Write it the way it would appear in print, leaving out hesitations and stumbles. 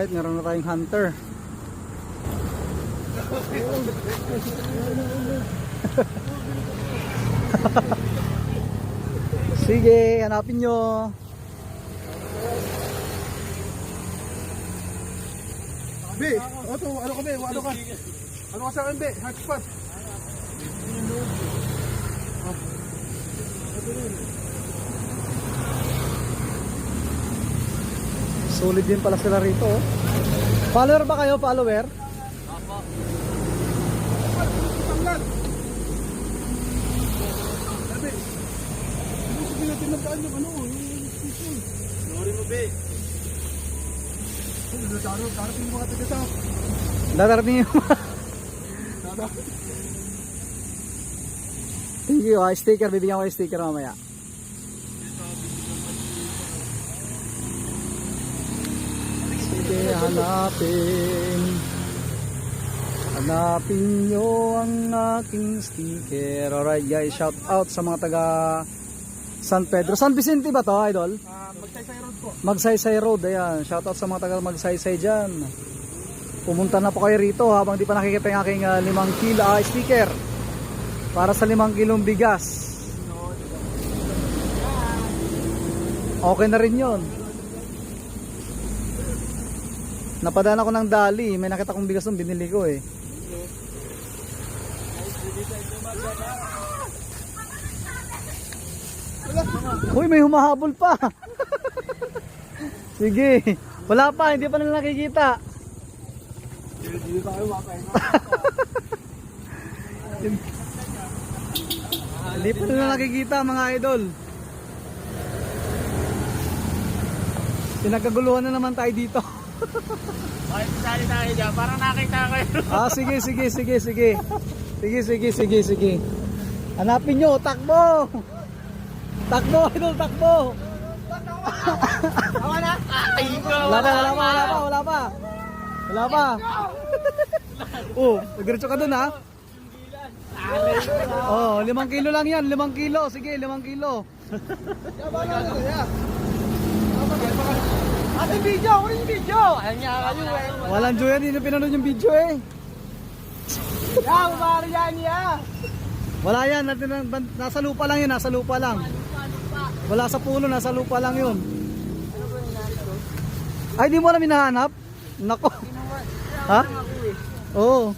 Alright, meron na tayong hunter. Sige, hanapin nyo. Be, ano ka be? Ano ka? Ano ka sa akin be? Hotspot. Solid din pala sila rito. Oh. Follower ba kayo? Follower? Opo. Sabi, hindi natin nagkaan yung ano, yung station. Sorry mo, be. Darating yung mga taga-sa. Dadarating yung Thank you. Sticker. Bibigyan ko yung sticker mamaya. Sige, hanapin. Hanapin nyo ang aking sticker. Alright guys, shout out sa mga taga San Pedro. San Vicente ba to, idol? Magsaysay road po. Magsaysay Road, ayan. Shout out sa mga taga Magsaysay dyan. Pumunta na po kayo rito habang di pa nakikita yung aking 5 kilo sticker para sa 5 kilong bigas. Okay na rin yun. Napadaan ako ng Dali, may nakita kong bigas nung binili ko eh. Uy, may humahabol pa. Sige, wala pa, hindi pa nila nakikita. Hindi tayo makain. Hindi pa nila nakikita mga idol. Pinagkaguluhan na naman tayo dito. Bakit sali tayo dyan? Parang nakita kayo. Sige. Sige. Hanapin nyo, takbo! Takbo, idol, takbo! Ako na? Ay, Wala pa. Oh, nagdiretso ka dun ha? Oh, 5 kilo lang yan, 5 kilo. Sige, 5 kilo. Ate, video! Ako yung video! Ayun nga kayo eh. Walang joy, hindi na pinanood yung video eh. Yan, umari yan niya. Wala yan, nasa lupa lang yun, nasa lupa lang. Wala sa puno, nasa lupa lang yun. Ay, di mo na minahanap? Nako. Ha? Oo.